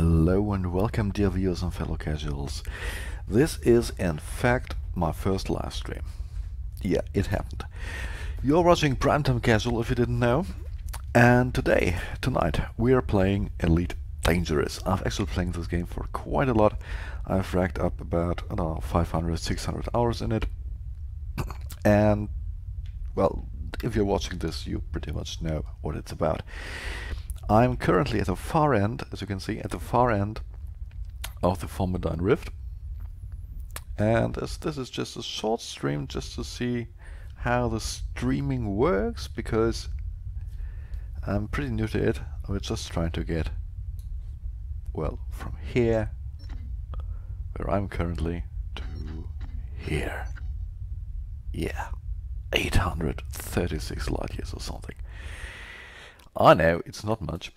Hello and welcome, dear viewers and fellow casuals. This is in fact my first live stream. Yeah, it happened. You're watching Primetime Casual if you didn't know. And tonight, we are playing Elite Dangerous. I've actually playing this game for quite a lot. I've racked up about, I don't know, 500, 600 hours in it. And, well, if you're watching this, you pretty much know what it's about. I'm currently at the far end, as you can see, at the far end of the Formidine Rift. And as this is just a short stream just to see how the streaming works, because I'm pretty new to it. We're just trying to get, well, from here, where I'm currently, to here. Yeah, 836 light years or something. I know, it's not much.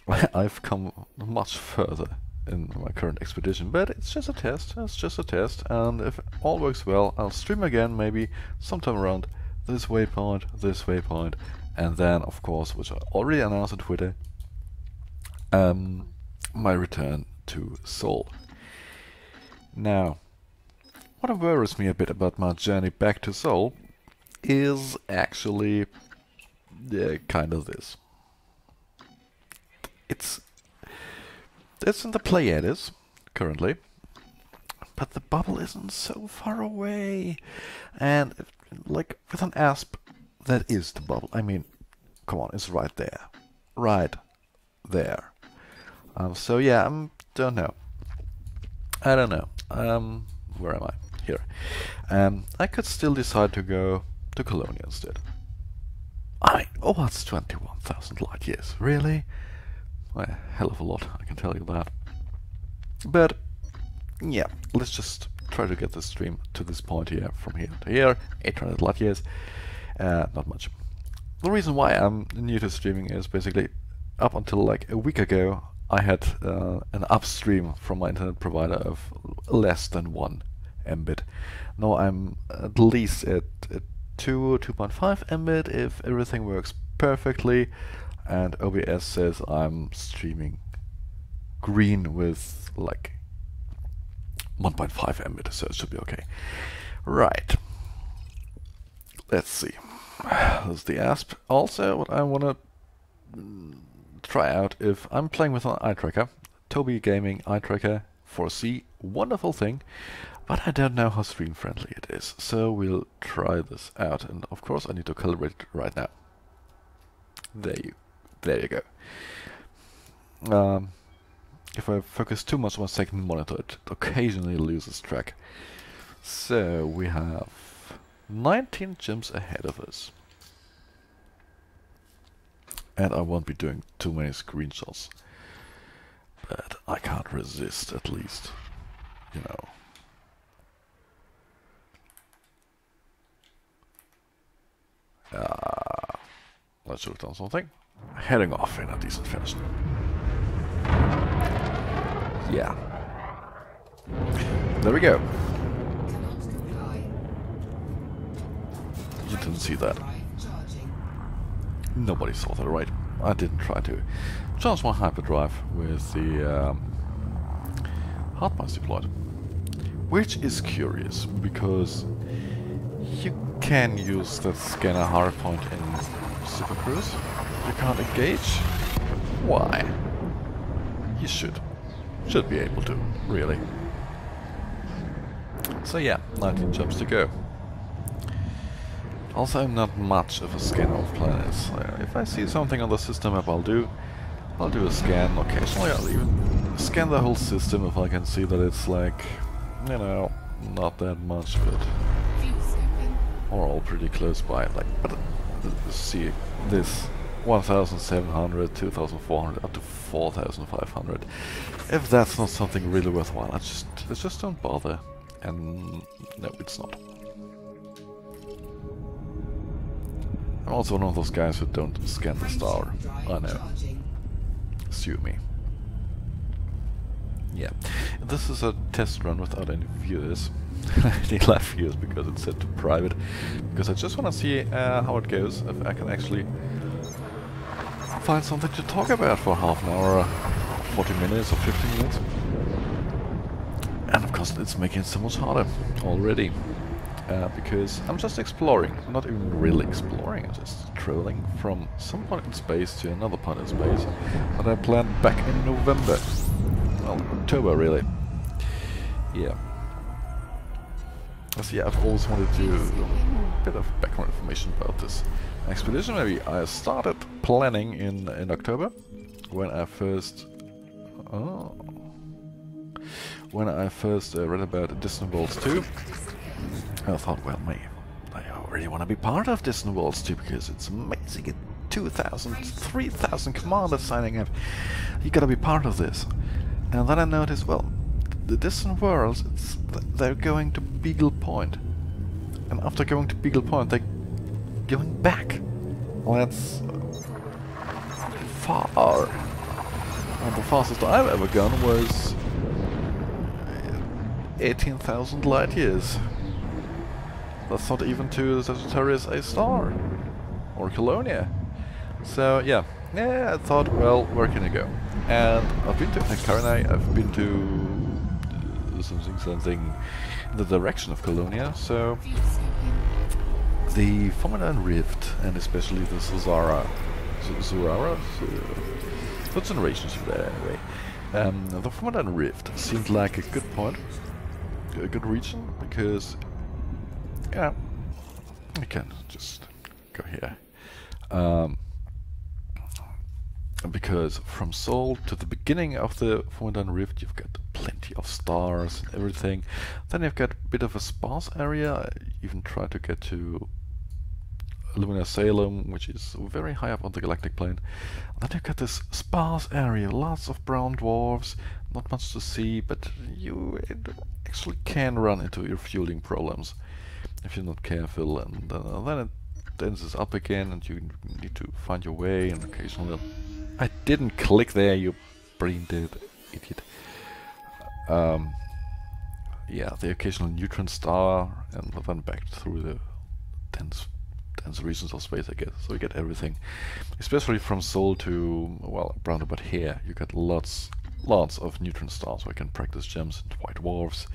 I've come much further in my current expedition, but it's just a test, and if all works well, I'll stream again maybe sometime around this waypoint, and then, of course, which I already announced on Twitter, my return to Seoul. Now, what worries me a bit about my journey back to Seoul is actually kind of this. It's in the Pleiades currently, but the bubble isn't so far away. And like with an asp, that is the bubble. I mean, come on, it's right there, right there. So yeah, don't know. I don't know. Where am I? Here. I could still decide to go to Colonia instead. Oh, that's 21,000 light years. Really? Well, a hell of a lot, I can tell you that. But, yeah, let's just try to get the stream to this point here, from here to here, 800 light years. Not much. The reason why I'm new to streaming is basically, up until like a week ago, I had an upstream from my internet provider of less than 1 Mbit. Now I'm at least at 2.5 Mbit if everything works perfectly, and OBS says I'm streaming green with like 1.5 Mbit, so it should be okay. Right. Let's see. There's the ASP. Also, what I want to try out, if I'm playing with an eye tracker, Tobii Gaming eye tracker 4C, wonderful thing. But I don't know how stream friendly it is, so we'll try this out. And of course I need to calibrate it right now. There you go. If I focus too much on my second monitor, it occasionally loses track. So we have 19 gyms ahead of us. And I won't be doing too many screenshots. But I can't resist, at least, you know. Let's should have done something. Heading off in a decent fashion. Yeah. There we go. You didn't see that. Nobody saw that, right? I didn't try to charge my hyperdrive with the hard mass deployed. Which is curious, because you can use that scanner hardpoint in Super Cruise. You can't engage. Why? You should be able to, really. So yeah, 19 jumps to go. Also, I'm not much of a scanner of planets. If I see something on the system map, I'll do a scan. Occasionally, I'll even scan the whole system if I can see that it's like, you know, not that much of it. Or all pretty close by, like, but see this 1,700, 2,400, up to 4,500. If that's not something really worthwhile, I just don't bother. And no, it's not. I'm also one of those guys who don't scan the star. I know. Sue me. Yeah, this is a test run without any viewers. Any live viewers, because it's set to private. Because I just want to see how it goes, if I can actually find something to talk about for half an hour, 40 minutes or 50 minutes. And of course it's making it so much harder already. Because I'm just exploring, not even really exploring, I'm just traveling from some point in space to another point in space that I planned back in November. Well, October really. Yeah. So yeah, I've always wanted to a bit of background information about this expedition. Maybe I started planning in October when I first read about Distant Worlds 2. I thought, well, I already want to be part of Distant Worlds 2 because it's amazing. 2,000, 3,000 commanders signing up. You gotta be part of this. And then I noticed, well, the Distant Worlds, they're going to Beagle Point. And after going to Beagle Point, they're going back. Well, that's far. And the fastest I've ever gone was 18,000 light years. That's not even to Sagittarius A star or Colonia. So yeah, I thought, well, where can I go? And I've been to Carinae, I've been to something in the direction of Colonia. So the Fomenine Rift, and especially the Zurara, what generations are there anyway? The Fomenine Rift seemed like a good point, a good region, because yeah, I can just go here. Because from Sol to the beginning of the Fomenine Rift, you've got plenty of stars and everything. Then you've got a bit of a sparse area. I even tried to get to Lumina Salem, which is very high up on the galactic plane. Then you've got this sparse area, lots of brown dwarfs, not much to see, but you actually can run into refueling problems if you're not careful, and then it dances up again and you need to find your way, and occasionally... I didn't click there, you brain dead idiot. Yeah, the occasional neutron star, and then back through the dense regions of space, I guess. So you get everything, especially from Sol to, well, around about here. You get lots of neutron stars where you can practice gems and white dwarfs.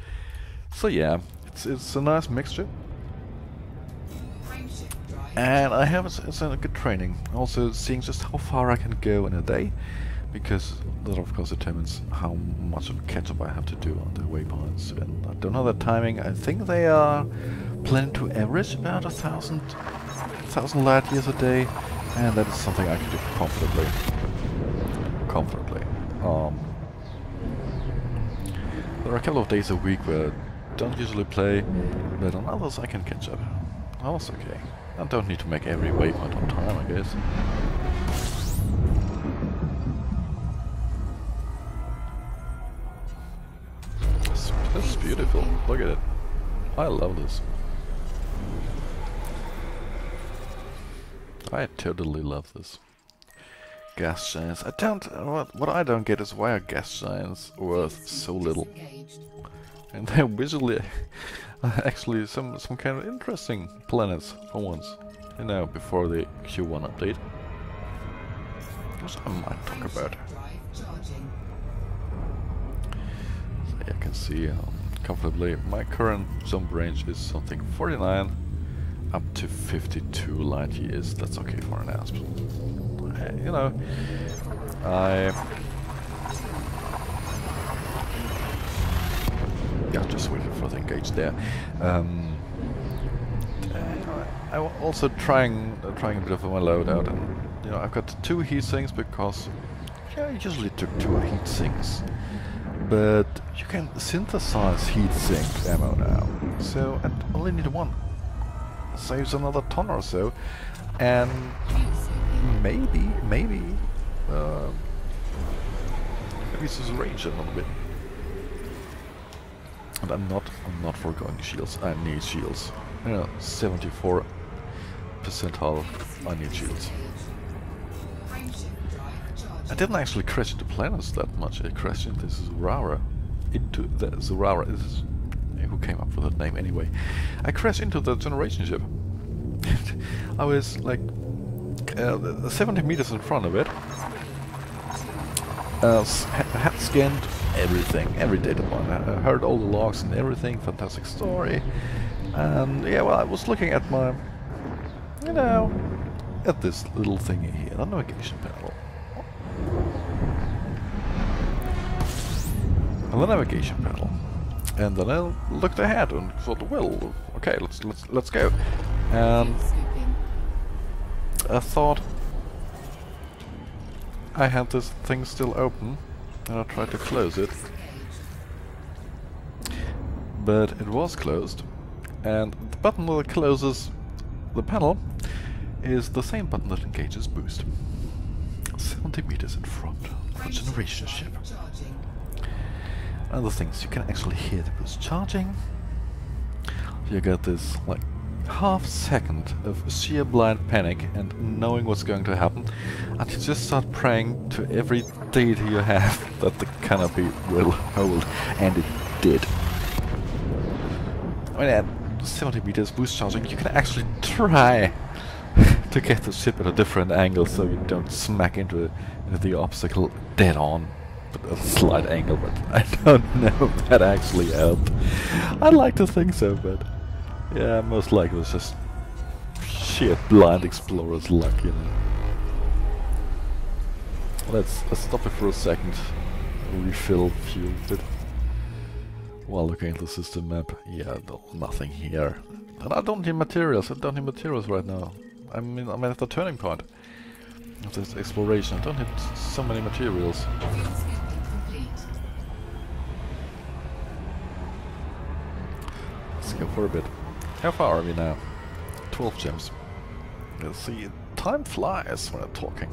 So yeah, it's a nice mixture. And I have it's a good training. Also seeing just how far I can go in a day, because that of course determines how much of a catch-up I have to do on the waypoints. And I don't know the timing. I think they are planning to average about 1,000 light years a day, and that is something I can do comfortably. There are a couple of days a week where I don't usually play, but on others I can catch up. Oh, that's okay. I don't need to make every waypoint on time, I guess. That's beautiful. Look at it. I love this. I totally love this. Gas giants. What I don't get is why are gas giants worth so little? And they're visually actually some kind of interesting planets for once. You know, before the Q1 update. Which I might talk about. So you can see comfortably my current jump range is something 49 up to 52 light years. That's okay for an asp. You know, yeah, just waiting for the engage there. I'm also trying a bit of my loadout, and you know, I've got 2 heat sinks because yeah, I usually took 2 heat sinks, but you can synthesize heat sink ammo now, so I only need 1. Saves another ton or so, and maybe increases range a little bit. And I'm not foregoing shields. I need shields. You know, 74 percentile. I need shields. I didn't actually crash into planets that much. I crashed into Zurara. Who came up with that name anyway? I crashed into the generation ship. I was like 70 meters in front of it, had scanned everything, every data point. I heard all the logs and everything, fantastic story. And yeah, well, I was looking at my, you know, at this little thingy here, the navigation panel. And the navigation panel. And then I looked ahead and thought, well, okay, let's go. And I thought I had this thing still open, and I tried to close it, but it was closed, and the button that closes the panel is the same button that engages boost. 70 meters in front of the generation ship. And the things, you can actually hear the boost charging. You get this like half second of sheer blind panic and knowing what's going to happen, and you just start praying to every deity you have that the canopy will hold, and it did. I mean, at 70 meters boost charging, you can actually try to get the ship at a different angle so you don't smack into the obstacle dead on. But a slight angle, but I don't know if that actually helped. I'd like to think so, but yeah, most likely it was just sheer blind explorer's luck, you know. Let's stop it for a second, refill fuel bit. While looking at the system map, yeah, nothing here. And I don't need materials, right now. I'm at the turning point of this exploration. I don't need so many materials. Let's go for a bit. How far are we now? 12 gems. Let's see, time flies when I'm talking.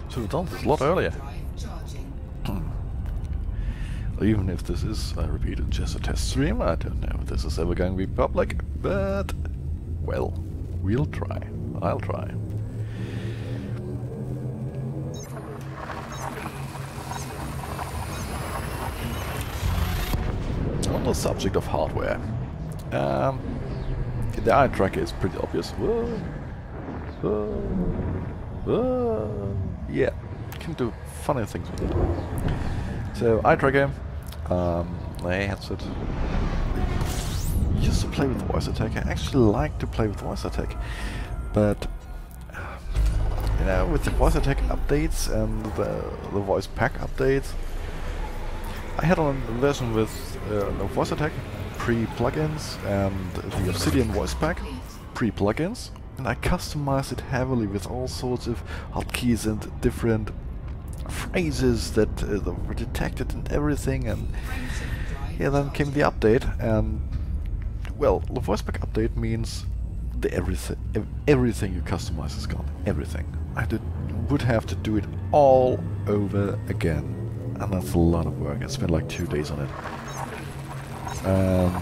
Should have done this a lot earlier. Even if this is, I repeat, just a test stream, I don't know if this is ever going to be public, but, well, we'll try. I'll try. On the subject of hardware, the eye tracker is pretty obvious. Yeah, you can do funny things with it. So, eye tracker, I headset. Used to play with voice attack. I actually like to play with voice attack, but you know, with the voice attack updates and the voice pack updates, I had on a version with no voice attack, pre-plugins, and the Obsidian voice pack, pre-plugins, and I customized it heavily with all sorts of hotkeys and different phrases that were detected and everything. And yeah, then came the update, and well, the voice pack update means the everything you customize is gone. Everything. I would have to do it all over again. And that's a lot of work. I spent like 2 days on it. And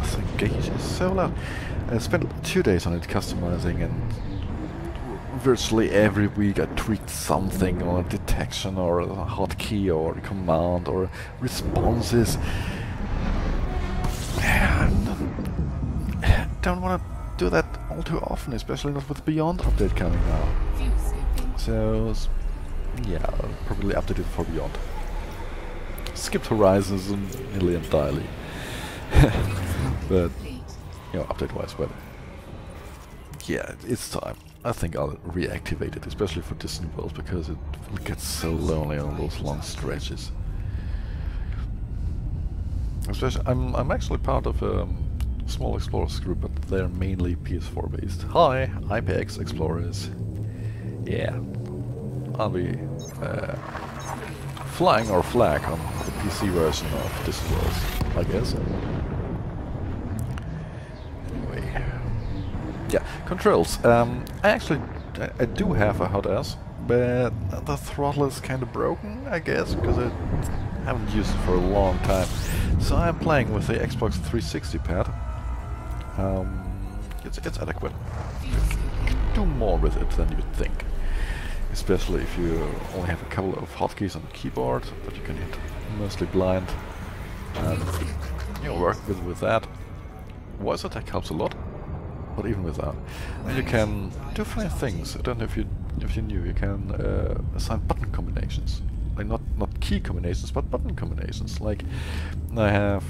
this engage is so loud. I spent 2 days on it customizing, and virtually every week I tweaked something on a detection or a hotkey or a command or responses. I don't want to do that all too often, especially not with Beyond update coming now. So yeah, I'll probably update it for Beyond. Skipped Horizons nearly entirely. But, you know, update-wise, but yeah, it's time. I think I'll reactivate it, especially for Disney World, because it gets so lonely on those long stretches. Especially, I'm actually part of a small explorers group, but they're mainly PS4 based. Hi, IPX Explorers. Yeah. I'll be flying our flag on the PC version of this world, I guess. Anyway, yeah, controls. I do have a hot ass, but the throttle is kind of broken, I guess, because I haven't used it for a long time. So I'm playing with the Xbox 360 pad. It's adequate. You can do more with it than you'd think. Especially if you only have a couple of hotkeys on the keyboard that you can hit mostly blind, and you know, work with that. Voice attack helps a lot, but even with that, you can do funny things. I don't know if you if you're new, you can assign button combinations. Like not key combinations, but button combinations. Like I have,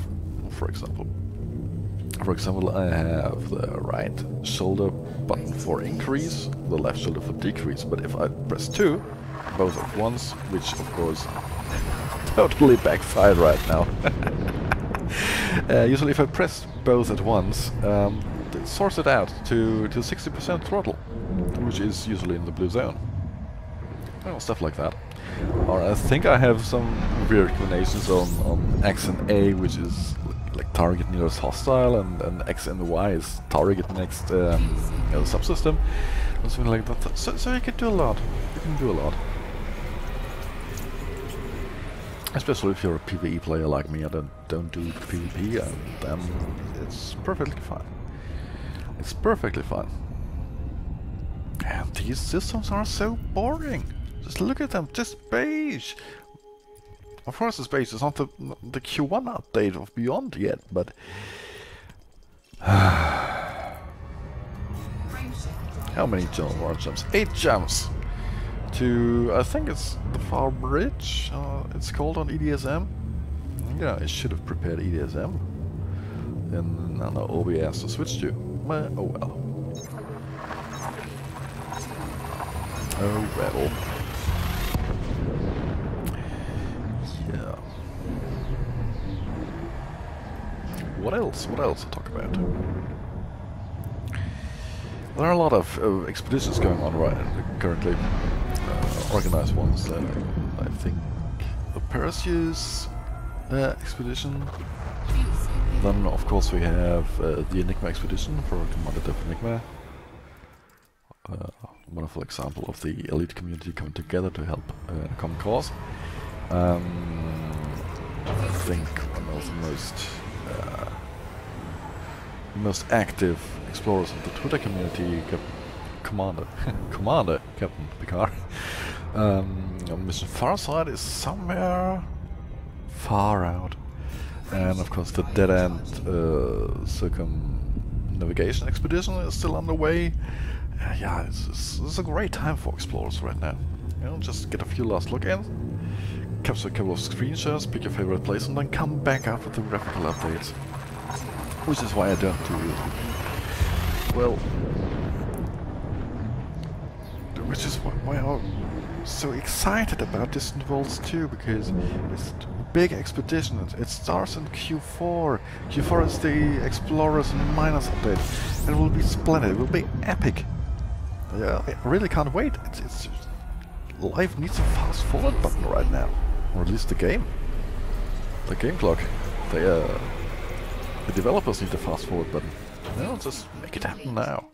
for example, I have the right shoulder button for increase, the left shoulder for decrease. But if I press 2, both at once, which of course totally backfired right now. Usually if I press both at once, it sorts it out to 60% throttle, which is usually in the blue zone. Well, stuff like that. Or I think I have some weird combinations on X and A, which is like target nearest hostile, and X and Y is target next subsystem, or something like that. So you can do a lot. You can do a lot. Especially if you're a PvE player like me. I don't do PvP, and it's perfectly fine. It's perfectly fine. And these systems are so boring. Just look at them, just beige. Of course, this beige is not the Q1 update of Beyond yet, but how many jumps? 8 jumps to, I think it's the Far Bridge. It's called on EDSM. Yeah, I should have prepared EDSM and on OBS to switch to. But, oh well. Oh well. Yeah. What else? What else to talk about? There are a lot of expeditions going on currently. Organized ones. I think the Perseus expedition. Then, of course, we have the Enigma expedition for Commander Def Enigma. Wonderful example of the elite community coming together to help a common cause. I think one of the most active explorers of the Twitter community, Commander Captain Picard. Mission Farside is somewhere far out, and of course the Dead End circumnavigation expedition is still underway. Yeah, it's a great time for explorers right now. You know, just get a few last look-ins, capture a couple of screenshots, pick your favorite place, and then come back after the graphical updates. Which is why I don't do it. Well, which is why I'm so excited about Distant Worlds 2, because it's a big expedition. It starts in Q4. Q4 is the Explorers Miners update. And it will be splendid. It will be epic. Yeah, I really can't wait. It's Live needs a fast forward button right now, or at least the game clock. The developers need a fast forward button. No, just make it happen now.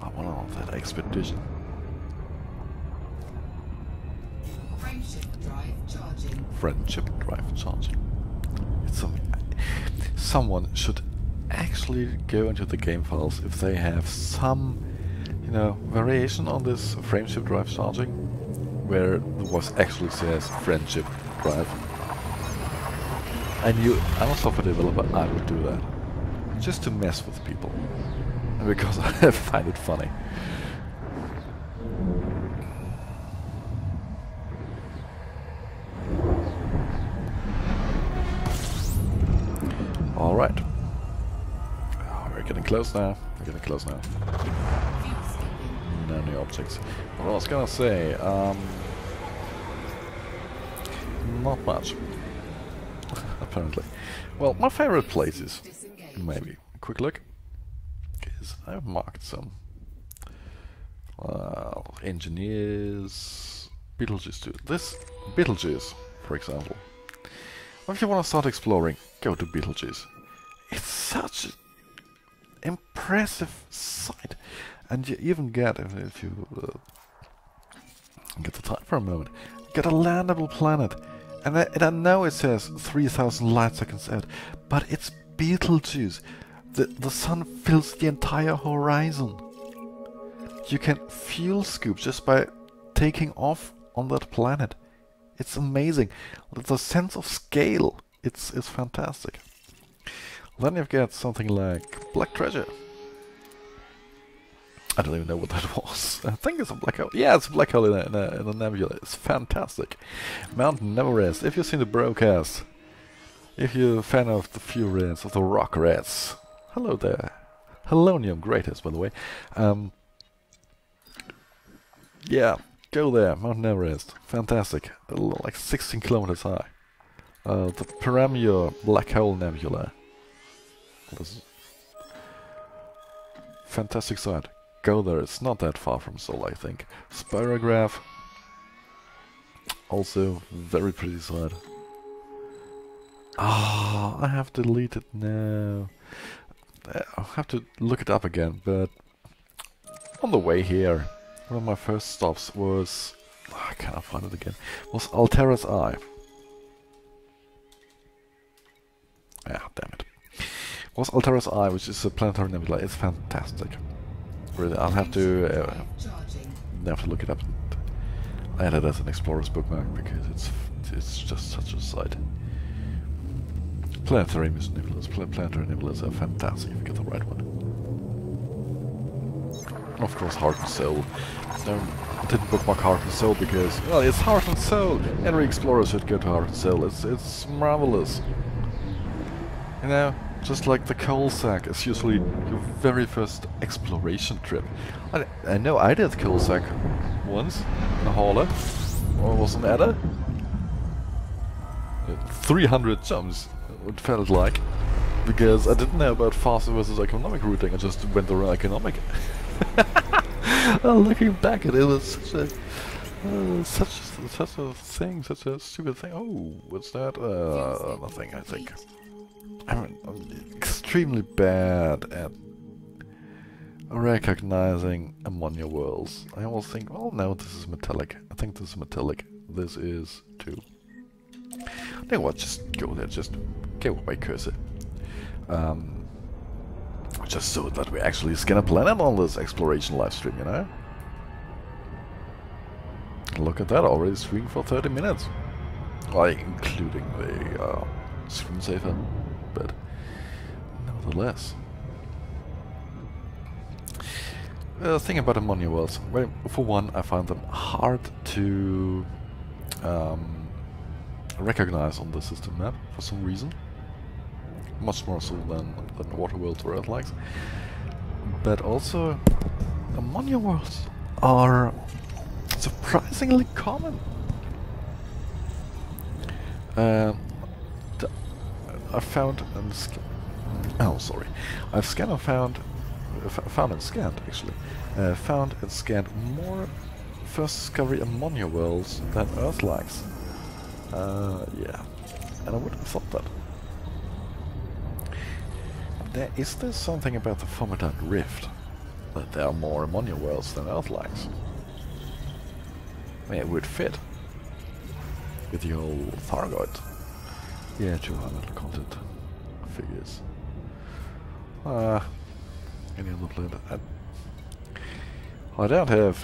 I want that expedition. Friendship drive charging. It's something. Someone should actually go into the game files if they have some, variation on this friendship drive charging, where the voice actually says friendship drive. I'm a software developer, I would do that. Just to mess with people. Because I find it funny. Alright. Oh, we're getting close now. No new objects. What I was gonna say, not much. Apparently. Well, my favorite places, maybe. Quick look. Is I've marked some. Engineers. Betelgeuse too. This Betelgeuse, for example. If you want to start exploring, go to Betelgeuse. It's such an impressive sight. And you even get, if you get the time for a moment, get a landable planet. And I know it says 3000 light seconds out, but it's Betelgeuse. The sun fills the entire horizon. You can fuel scoop just by taking off on that planet. It's amazing. The sense of scale, it's fantastic. Then you've got something like Black Treasure. I don't even know what that was. I think it's a black hole. Yeah, it's a black hole in a nebula. It's fantastic. Mount Neverest. If you've seen the broadcast, if you're a fan of the Furies, of the Rock Rats, hello there. Helonium Greatest, by the way. Yeah, go there. Mount Everest. Fantastic. Like 16 kilometers high. The Pyramio Black Hole Nebula. Fantastic site. Go there. It's not that far from Seoul, I think. Spirograph. Also, very pretty site. Ah, I have to delete it now. I'll have to look it up again, but on the way here, one of my first stops was... I cannot find it again. Was Altera's Eye. Ah, damn it. Was Altera's Eye, which is a planetary nebula. It's fantastic. Really, I'll have to look it up. I had it as an explorer's bookmark because it's just such a sight. Planetary nebulas. Planetary nebulas are fantastic if you get the right one. Of course, Heart and Soul. I didn't bookmark Heart and Soul because, well, it's Heart and Soul. Every explorer should go to Heart and Soul. It's marvelous. You know, just like the coal sack is usually your very first exploration trip. I know I did coal sack once in a hauler, or was an adder. 300 jumps, it felt like, because I didn't know about fast versus economic routing. I just went around economic. Well, looking back at it, was such a thing, such a stupid thing. Oh, what's that? Nothing, I think. I'm extremely bad at recognizing ammonia worlds. I always think, oh no, this is metallic. I think this is metallic. This is too. You know what, just go there, just go away, cursor. Just so that we actually scan a planet on this exploration live stream, you know? Look at that, already streamed for 30 minutes. Like, including the screensaver, but nevertheless. The thing about ammonia worlds, well, for one, I find them hard to recognize on the system map for some reason. Much more so than water worlds or Earth-likes. But also, ammonia worlds are surprisingly common. I found and I've scanned and found and scanned actually. Found and scanned more first discovery ammonia worlds than Earth-likes. Yeah, and I would have thought that. Is there something about the Fomadite Rift that there are more ammonia worlds than Earth-likes? I mean, it would fit with the old Thargoid. Yeah, 200 content figures. Any other planet? I don't have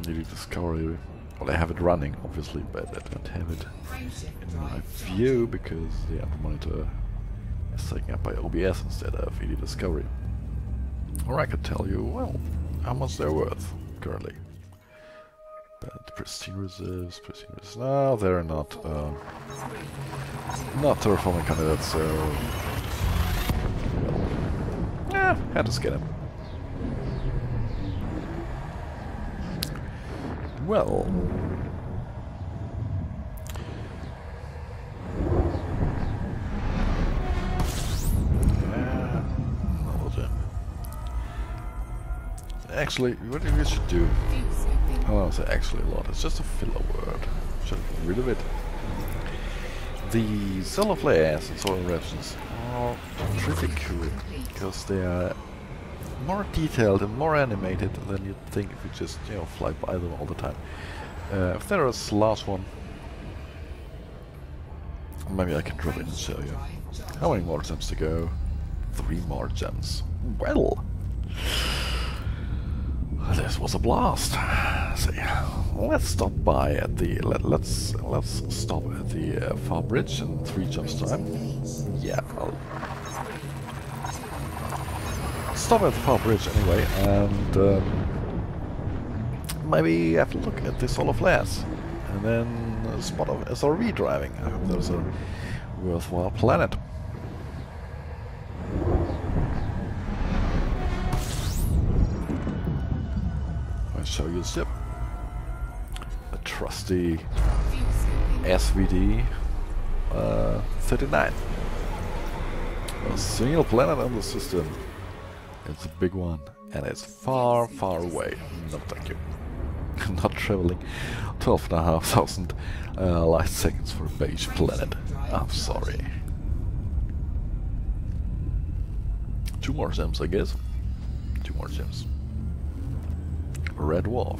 Elite Discovery. Well, I have it running, obviously, but I don't have it in my view because the upper monitor is taken up by OBS instead of Elite Discovery. Or I could tell you, well, how much they're worth currently. But pristine reserves. No, they're not terraforming candidates, so yeah, had to scan them. Well, actually, what we should do? Oh, I say actually a lot. It's just a filler word. Should get rid of it. The solar flares and solar eruptions are pretty cool because they are more detailed and more animated than you'd think if you just, you know, fly by them all the time. If there is a large one, maybe I can drop in and show you. How many more gems to go? 3 more gems. Well, this was a blast. So yeah, let's stop by at the let's stop at the far bridge in 3 jumps time. Yeah, I'll stop at the far bridge anyway, and maybe have a look at the solar flares. And then a spot of SRV driving. I hope there's a worthwhile planet. I'll show you the ship. A trusty SVD 39. A single planet on the system. It's a big one, and it's far, far away. No, thank you. Not traveling 12,500 light seconds for a beige planet. I'm sorry. 2 more gems, I guess. 2 more gems. Red Dwarf.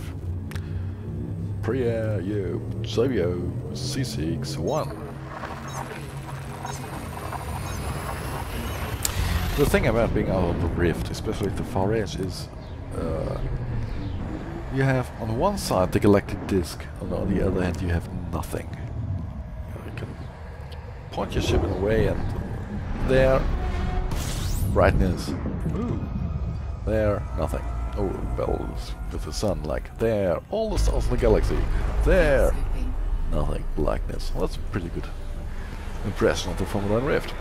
Priya, you, Xavier, C61. The thing about being out of the rift, especially at the far edge, is you have on one side the galactic disk, and on the other hand you have nothing. You can point your ship in a way and there, brightness, ooh, there, nothing. Oh, bells with the sun, like there, all the stars in the galaxy, there, nothing, blackness. Well, that's a pretty good impression of the Formula 1 rift.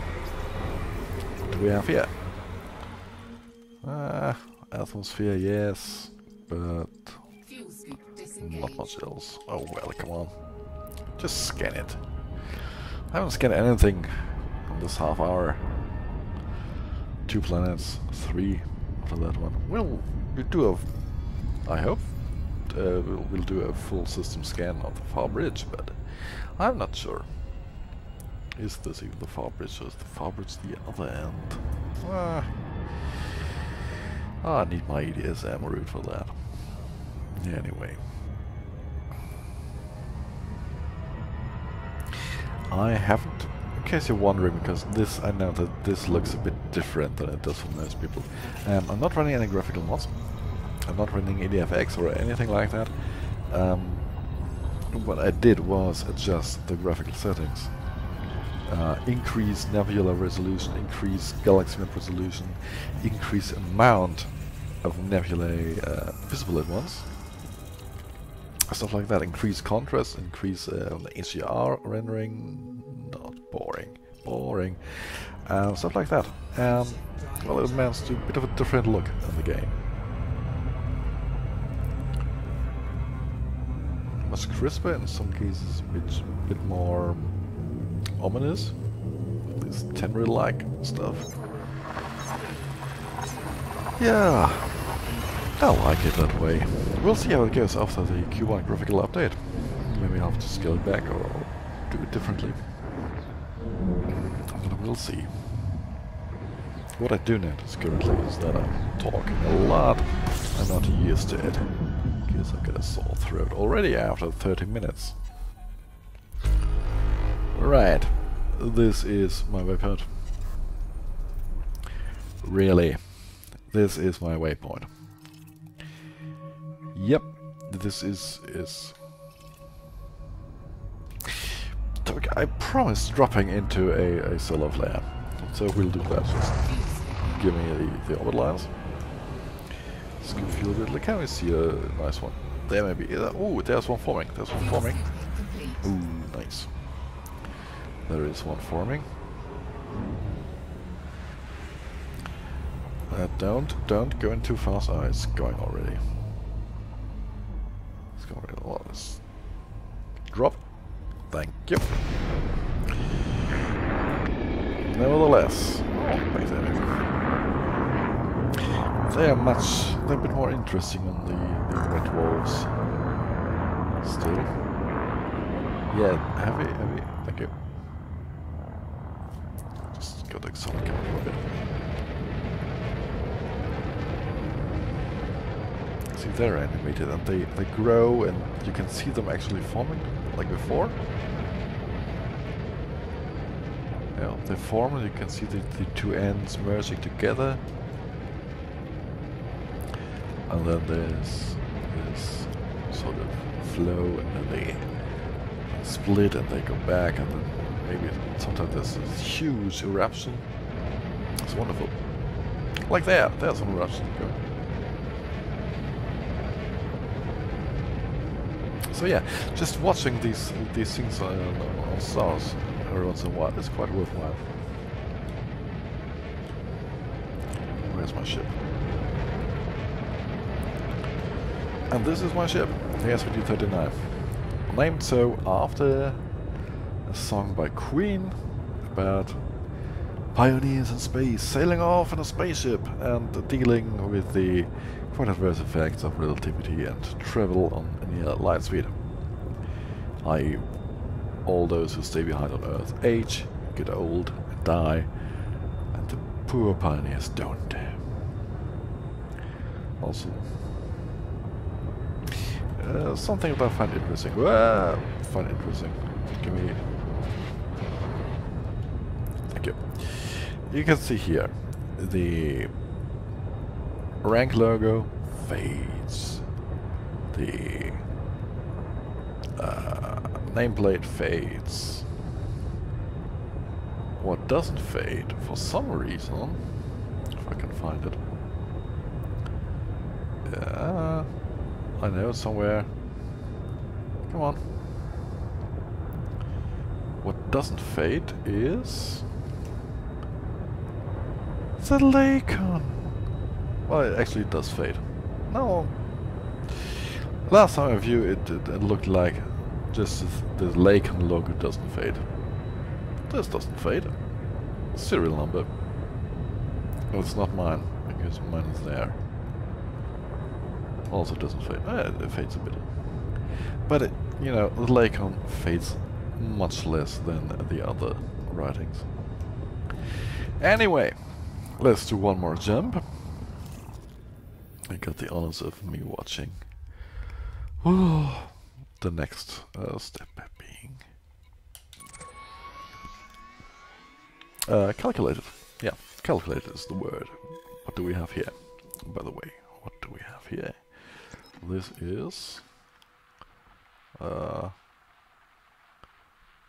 What do we have here? Atmosphere, yes, but not much else. Oh well, come on. Just scan it. I haven't scanned anything in this half hour. 2 planets, 3 after that one. We'll do a... I hope we'll do a full system scan of the far bridge, but I'm not sure. Is this even the far bridge, or is the far bridge the other end? I need my EDSM route for that. Anyway. I haven't, in case you're wondering, because this, I know that this looks a bit different than it does for most people. I'm not running any graphical mods. I'm not running ADFX or anything like that. What I did was adjust the graphical settings. Increase nebula resolution, increase galaxy map resolution, increase amount of nebulae visible at once. Stuff like that. Increase contrast, increase HDR rendering. Not boring. Boring. Stuff like that. Well, it amounts to a bit of a different look in the game. Much crisper, in some cases a bit more ominous. This Tenri-like stuff. Yeah, I like it that way. We'll see how it goes after the Q1 graphical update. Maybe I'll have to scale it back or do it differently. But we'll see. What I do notice currently is that I'm talking a lot. I'm not used to it. Because I've got a sore throat already after 30 minutes. Right, this is my waypoint. Really, this is my waypoint. Yep, this is... I promised dropping into a solar flare, so we'll do that. Just give me the orbit lines. Scoop fuel a bit. Like, can we see a nice one? There may be. Oh, there's one forming. There's one forming. Ooh, nice. There is one forming. Don't go in too fast. Oh, it's going already. It's going already. Oh, let's drop. Thank you. Nevertheless, they are they're a bit more interesting than the Red Dwarves. Still. Yeah, heavy, thank you. Just got the solid camera for a bit. See, they're animated and they grow and you can see them actually forming like before. Yeah, they form and you can see the two ends merging together. And then there's this sort of flow and then they split and they go back and then maybe sometimes there's this huge eruption. It's wonderful. Like there's an eruption going. So yeah, just watching these things on stars every once in a while is quite worthwhile. Where's my ship? And this is my ship, the SVT-39. Named so after a song by Queen about pioneers in space sailing off in a spaceship and dealing with the quite adverse effects of relativity and travel on near light speed. I.e., all those who stay behind on Earth age, get old, and die, and the poor pioneers don't. Also, something that I find interesting. Give me. Thank you. You can see here the rank logo fades. The nameplate fades. What doesn't fade, for some reason, if I can find it. I know, somewhere. Come on. What doesn't fade is the Lacon. Well, it actually does fade. No. Last time I viewed it, it looked like just the Lacon logo doesn't fade. This doesn't fade. Serial number. Well, it's not mine, because mine is there. Also doesn't fade. It fades a bit. But, you know, the Lacon fades much less than the other writings. Anyway, let's do one more jump. I got the honors of me watching. The next step being calculated. Yeah, calculated is the word. What do we have here? By the way, what do we have here? This is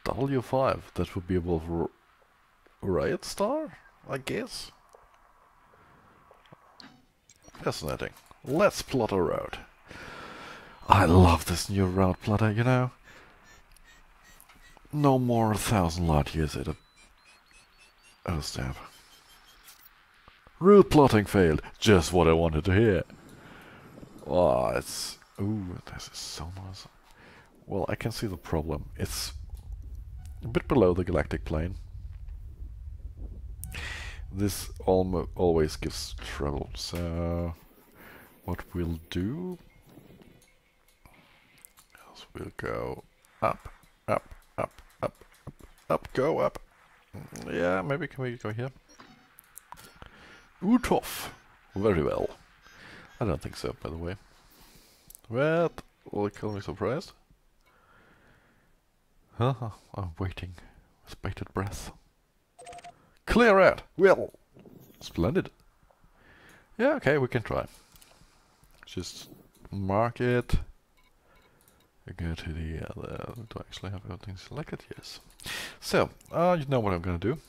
W5. That would be above Riot Star, I guess. Fascinating. Let's plot a route. I love this new route plotter, you know. No more 1,000 light years at a... Oh, snap. Route plotting failed. Just what I wanted to hear. Oh, it's... Ooh, this is so nice. Well, I can see the problem. It's a bit below the galactic plane. This always gives trouble, so what we'll do is we'll go up, up, up, up, up, up, go up. Yeah, maybe can we go here? Uthoff. Very well. I don't think so, by the way. What? Will it kill me surprised? I'm waiting with bated breath. Clear out! Well, splendid. Yeah, okay, we can try. Just mark it. Go to the other... Do I actually have everything selected? Yes. So, you know what I'm gonna do.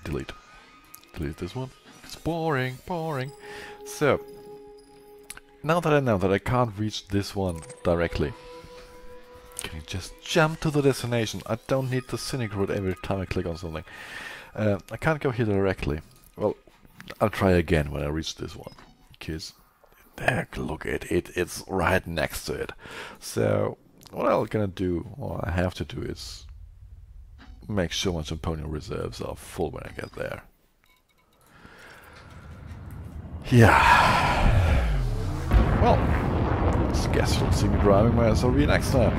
Delete. Delete this one. It's boring, boring. So, now that I know that I can't reach this one directly, can you just jump to the destination? I don't need the Cynic route every time I click on something. I can't go here directly. Well, I'll try again when I reach this one. Because, there, look at it, it's right next to it. So, what I'm gonna do, what I have to do is make sure my component reserves are full when I get there. Yeah. Well, I guess you'll see me driving my SRV next time.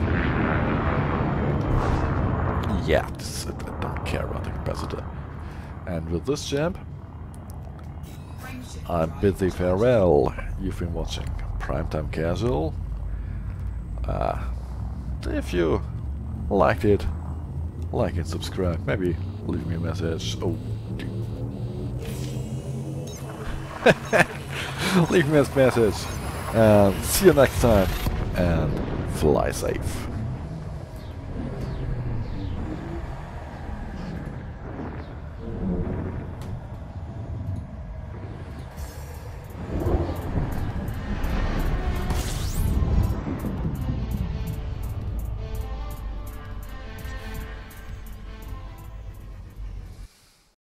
Yeah, I don't care about the capacitor. And with this jump, I bid thee farewell. You've been watching Primetime Casual. If you liked it, like and subscribe. Maybe leave me a message. Oh, leave me a message. And see you next time. And fly safe.